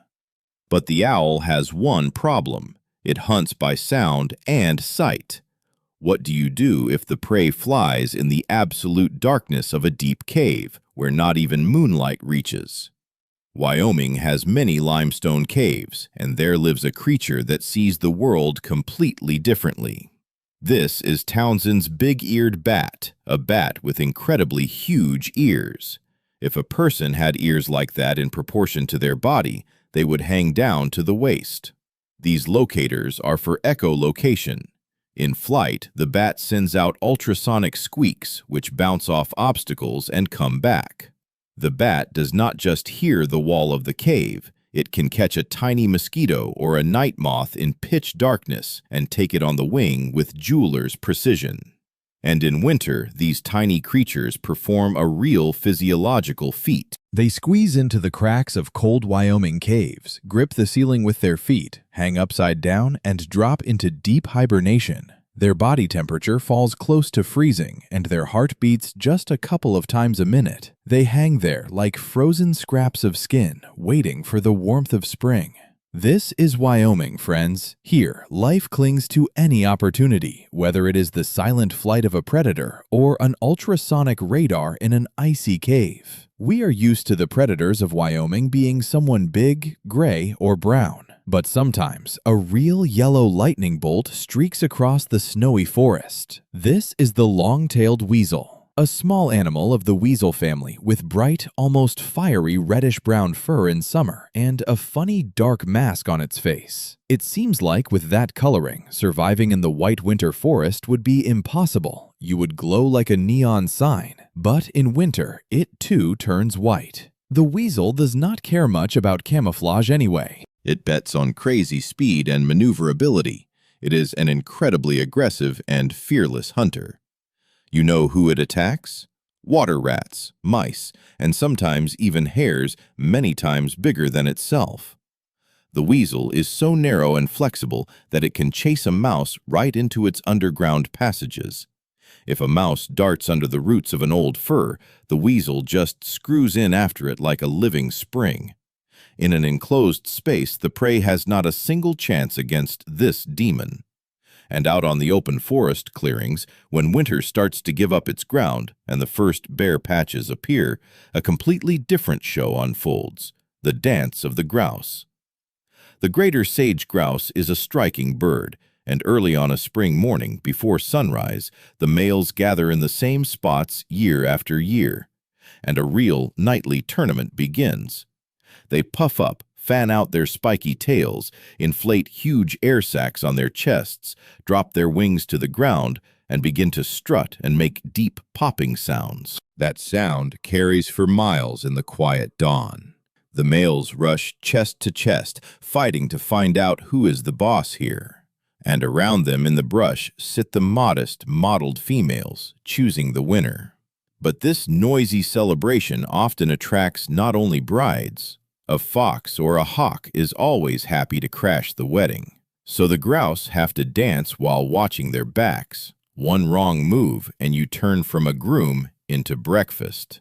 But the owl has one problem. It hunts by sound and sight. What do you do if the prey flies in the absolute darkness of a deep cave, where not even moonlight reaches? Wyoming has many limestone caves, and there lives a creature that sees the world completely differently. This is Townsend's big-eared bat, a bat with incredibly huge ears. If a person had ears like that in proportion to their body, they would hang down to the waist. These locators are for echolocation. In flight, the bat sends out ultrasonic squeaks which bounce off obstacles and come back. The bat does not just hear the wall of the cave, it can catch a tiny mosquito or a night moth in pitch darkness and take it on the wing with jeweler's precision. And in winter, these tiny creatures perform a real physiological feat. They squeeze into the cracks of cold Wyoming caves, grip the ceiling with their feet, hang upside down, and drop into deep hibernation. Their body temperature falls close to freezing, and their heart beats just a couple of times a minute. They hang there like frozen scraps of skin, waiting for the warmth of spring. This is Wyoming, friends. Here, life clings to any opportunity, whether it is the silent flight of a predator or an ultrasonic radar in an icy cave. We are used to the predators of Wyoming being someone big, gray, or brown. But sometimes, a real yellow lightning bolt streaks across the snowy forest. This is the long-tailed weasel. A small animal of the weasel family with bright, almost fiery reddish-brown fur in summer and a funny dark mask on its face. It seems like with that coloring, surviving in the white winter forest would be impossible. You would glow like a neon sign. But in winter, it too turns white. The weasel does not care much about camouflage anyway. It bets on crazy speed and maneuverability. It is an incredibly aggressive and fearless hunter. You know who it attacks? Water rats, mice, and sometimes even hares many times bigger than itself. The weasel is so narrow and flexible that it can chase a mouse right into its underground passages. If a mouse darts under the roots of an old fir, the weasel just screws in after it like a living spring. In an enclosed space, the prey has not a single chance against this demon. And out on the open forest clearings, when winter starts to give up its ground and the first bare patches appear, a completely different show unfolds, the dance of the grouse. The greater sage grouse is a striking bird, and early on a spring morning, before sunrise, the males gather in the same spots year after year, and a real nightly tournament begins. They puff up, fan out their spiky tails, inflate huge air sacs on their chests, drop their wings to the ground, and begin to strut and make deep popping sounds. That sound carries for miles in the quiet dawn. The males rush chest to chest, fighting to find out who is the boss here. And around them in the brush sit the modest, mottled females, choosing the winner. But this noisy celebration often attracts not only brides. A fox or a hawk is always happy to crash the wedding. So the grouse have to dance while watching their backs. One wrong move and you turn from a groom into breakfast.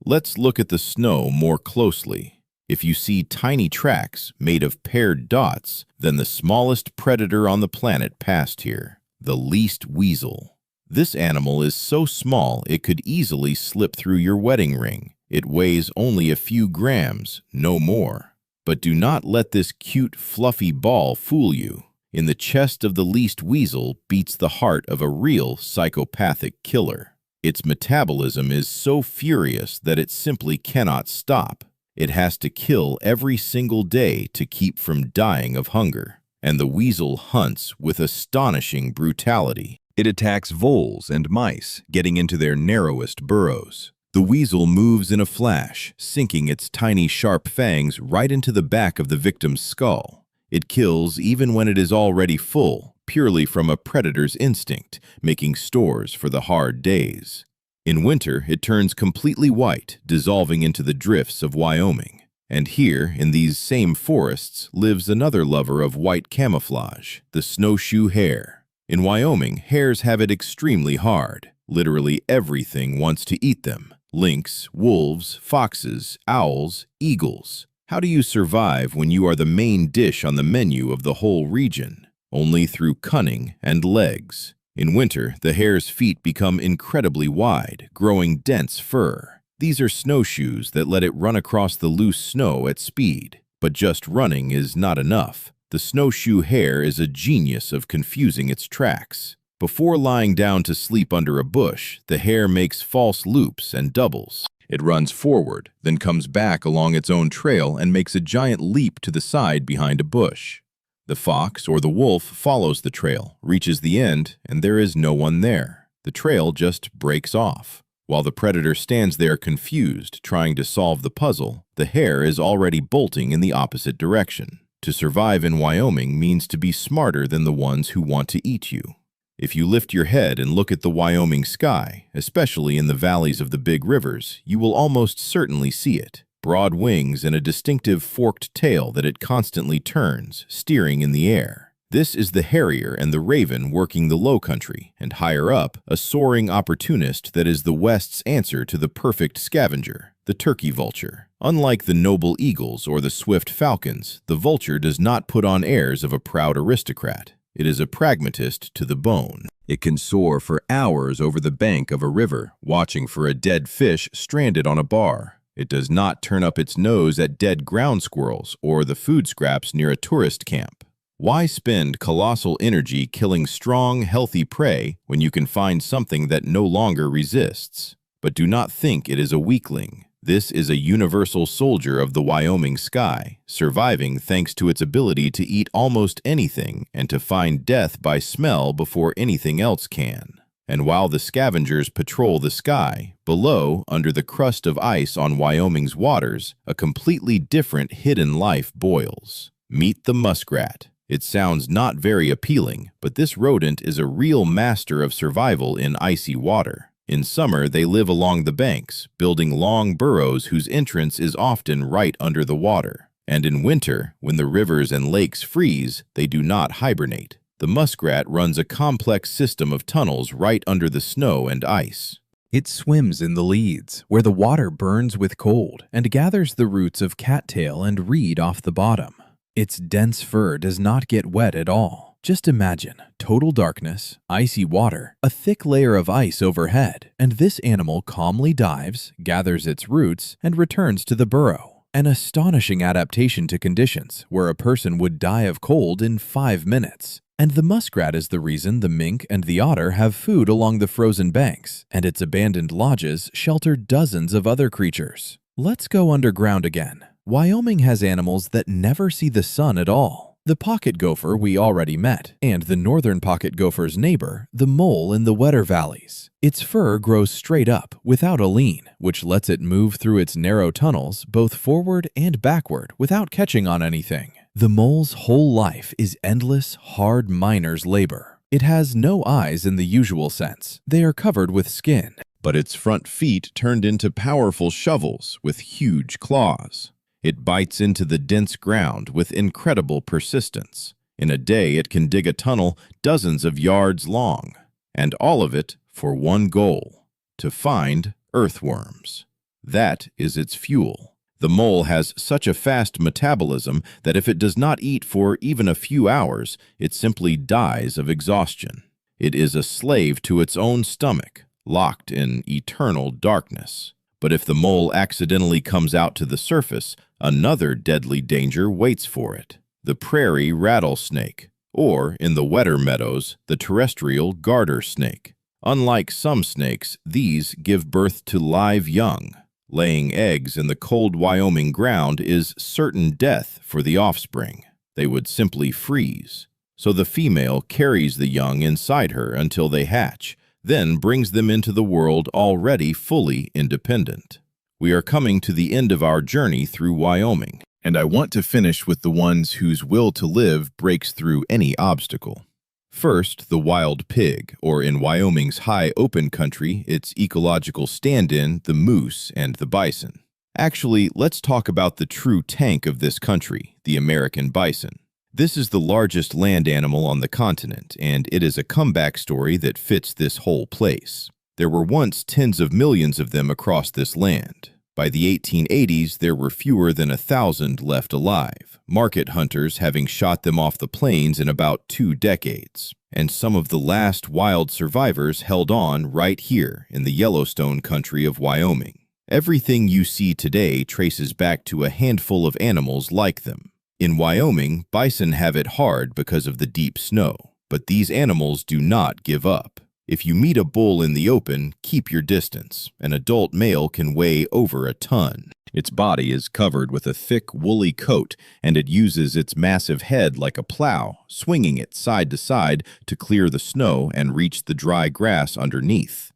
Let's look at the snow more closely. If you see tiny tracks made of paired dots, then the smallest predator on the planet passed here, the least weasel. This animal is so small it could easily slip through your wedding ring. It weighs only a few grams, no more. But do not let this cute, fluffy ball fool you. In the chest of the least weasel beats the heart of a real psychopathic killer. Its metabolism is so furious that it simply cannot stop. It has to kill every single day to keep from dying of hunger. And the weasel hunts with astonishing brutality. It attacks voles and mice, getting into their narrowest burrows. The weasel moves in a flash, sinking its tiny sharp fangs right into the back of the victim's skull. It kills even when it is already full, purely from a predator's instinct, making stores for the hard days. In winter, it turns completely white, dissolving into the drifts of Wyoming. And here, in these same forests, lives another lover of white camouflage, the snowshoe hare. In Wyoming, hares have it extremely hard. Literally everything wants to eat them. Lynx, wolves, foxes, owls, eagles. How do you survive when you are the main dish on the menu of the whole region? Only through cunning and legs. In winter, the hare's feet become incredibly wide, growing dense fur. These are snowshoes that let it run across the loose snow at speed. But just running is not enough. The snowshoe hare is a genius of confusing its tracks. Before lying down to sleep under a bush, the hare makes false loops and doubles. It runs forward, then comes back along its own trail and makes a giant leap to the side behind a bush. The fox or the wolf follows the trail, reaches the end, and there is no one there. The trail just breaks off. While the predator stands there confused, trying to solve the puzzle, the hare is already bolting in the opposite direction. To survive in Wyoming means to be smarter than the ones who want to eat you. If you lift your head and look at the Wyoming sky, especially in the valleys of the big rivers, you will almost certainly see it. Broad wings and a distinctive forked tail that it constantly turns, steering in the air. This is the harrier and the raven working the low country, and higher up, a soaring opportunist that is the West's answer to the perfect scavenger, the turkey vulture. Unlike the noble eagles or the swift falcons, the vulture does not put on airs of a proud aristocrat. It is a pragmatist to the bone. It can soar for hours over the bank of a river, watching for a dead fish stranded on a bar. It does not turn up its nose at dead ground squirrels or the food scraps near a tourist camp. Why spend colossal energy killing strong, healthy prey when you can find something that no longer resists? But do not think it is a weakling. This is a universal soldier of the Wyoming sky, surviving thanks to its ability to eat almost anything and to find death by smell before anything else can. And while the scavengers patrol the sky, below, under the crust of ice on Wyoming's waters, a completely different hidden life boils. Meet the muskrat. It sounds not very appealing, but this rodent is a real master of survival in icy water. In summer, they live along the banks, building long burrows whose entrance is often right under the water. And in winter, when the rivers and lakes freeze, they do not hibernate. The muskrat runs a complex system of tunnels right under the snow and ice. It swims in the leads, where the water burns with cold, and gathers the roots of cattail and reed off the bottom. Its dense fur does not get wet at all. Just imagine total darkness, icy water, a thick layer of ice overhead, and this animal calmly dives, gathers its roots, and returns to the burrow. An astonishing adaptation to conditions where a person would die of cold in 5 minutes. And the muskrat is the reason the mink and the otter have food along the frozen banks, and its abandoned lodges shelter dozens of other creatures. Let's go underground again. Wyoming has animals that never see the sun at all. The pocket gopher we already met, and the northern pocket gopher's neighbor, the mole in the wetter valleys. Its fur grows straight up, without a lean, which lets it move through its narrow tunnels both forward and backward without catching on anything. The mole's whole life is endless, hard miner's labor. It has no eyes in the usual sense. They are covered with skin. But its front feet turned into powerful shovels with huge claws. It bites into the dense ground with incredible persistence. In a day, it can dig a tunnel dozens of yards long, and all of it for one goal: to find earthworms. That is its fuel. The mole has such a fast metabolism that if it does not eat for even a few hours, it simply dies of exhaustion. It is a slave to its own stomach, locked in eternal darkness. But if the mole accidentally comes out to the surface, another deadly danger waits for it: the prairie rattlesnake, or, in the wetter meadows, the terrestrial garter snake. Unlike some snakes, these give birth to live young. Laying eggs in the cold Wyoming ground is certain death for the offspring. They would simply freeze. So the female carries the young inside her until they hatch, then brings them into the world already fully independent. We are coming to the end of our journey through Wyoming, and I want to finish with the ones whose will to live breaks through any obstacle. First, the wild pig, or in Wyoming's high open country, its ecological stand-in, the moose and the bison. Actually, let's talk about the true tank of this country, the American bison. This is the largest land animal on the continent, and it is a comeback story that fits this whole place. There were once tens of millions of them across this land. By the 1880s, there were fewer than 1,000 left alive, market hunters having shot them off the plains in about 2 decades. And some of the last wild survivors held on right here in the Yellowstone country of Wyoming. Everything you see today traces back to a handful of animals like them. In Wyoming, bison have it hard because of the deep snow, but these animals do not give up. If you meet a bull in the open, keep your distance. An adult male can weigh over a ton. Its body is covered with a thick, woolly coat, and it uses its massive head like a plow, swinging it side to side to clear the snow and reach the dry grass underneath.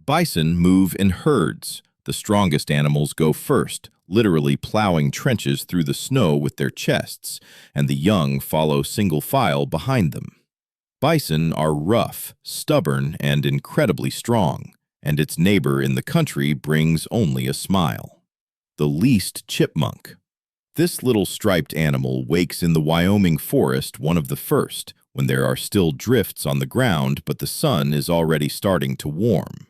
Bison move in herds. The strongest animals go first, literally plowing trenches through the snow with their chests, and the young follow single file behind them. Bison are rough, stubborn, and incredibly strong, and its neighbor in the country brings only a smile. The least chipmunk. This little striped animal wakes in the Wyoming forest one of the first, when there are still drifts on the ground but the sun is already starting to warm.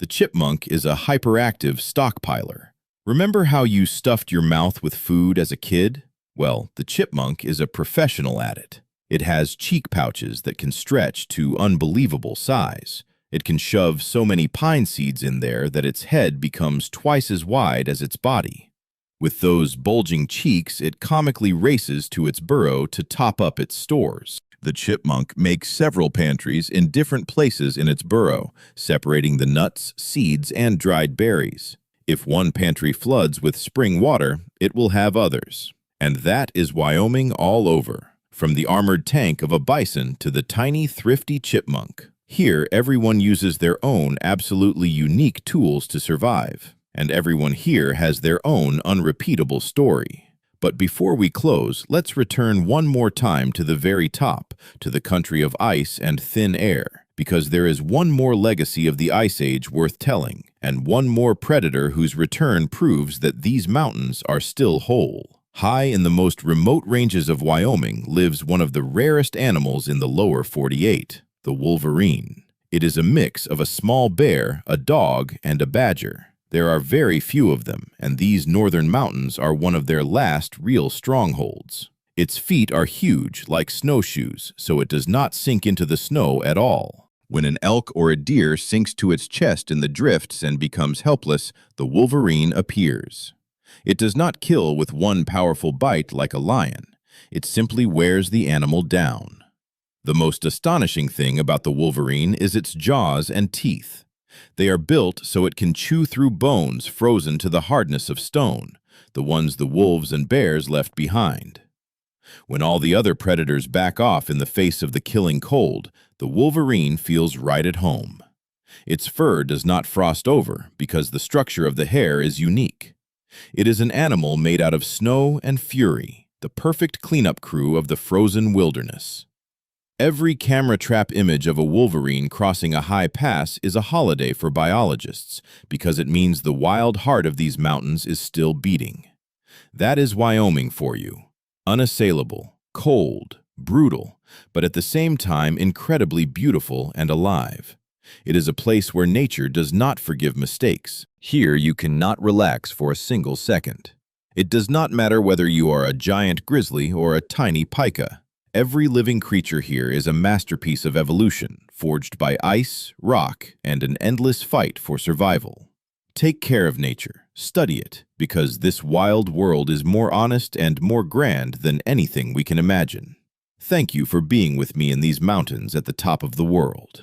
The chipmunk is a hyperactive stockpiler. Remember how you stuffed your mouth with food as a kid? Well, the chipmunk is a professional at it. It has cheek pouches that can stretch to unbelievable size. It can shove so many pine seeds in there that its head becomes twice as wide as its body. With those bulging cheeks, it comically races to its burrow to top up its stores. The chipmunk makes several pantries in different places in its burrow, separating the nuts, seeds, and dried berries. If one pantry floods with spring water, it will have others. And that is Wyoming all over. From the armored tank of a bison to the tiny, thrifty chipmunk. Here, everyone uses their own absolutely unique tools to survive, and everyone here has their own unrepeatable story. But before we close, let's return one more time to the very top, to the country of ice and thin air, because there is one more legacy of the Ice Age worth telling, and one more predator whose return proves that these mountains are still whole. High in the most remote ranges of Wyoming lives one of the rarest animals in the lower 48, the wolverine. It is a mix of a small bear, a dog, and a badger. There are very few of them, and these northern mountains are one of their last real strongholds. Its feet are huge, like snowshoes, so it does not sink into the snow at all. When an elk or a deer sinks to its chest in the drifts and becomes helpless, the wolverine appears. It does not kill with one powerful bite like a lion. It simply wears the animal down. The most astonishing thing about the wolverine is its jaws and teeth. They are built so it can chew through bones frozen to the hardness of stone, the ones the wolves and bears left behind. When all the other predators back off in the face of the killing cold, the wolverine feels right at home. Its fur does not frost over because the structure of the hair is unique. It is an animal made out of snow and fury, the perfect cleanup crew of the frozen wilderness. Every camera trap image of a wolverine crossing a high pass is a holiday for biologists because it means the wild heart of these mountains is still beating. That is Wyoming for you. Unassailable, cold, brutal, but at the same time incredibly beautiful and alive. It is a place where nature does not forgive mistakes. Here you cannot relax for a single second. It does not matter whether you are a giant grizzly or a tiny pika. Every living creature here is a masterpiece of evolution, forged by ice, rock, and an endless fight for survival. Take care of nature, study it, because this wild world is more honest and more grand than anything we can imagine. Thank you for being with me in these mountains at the top of the world.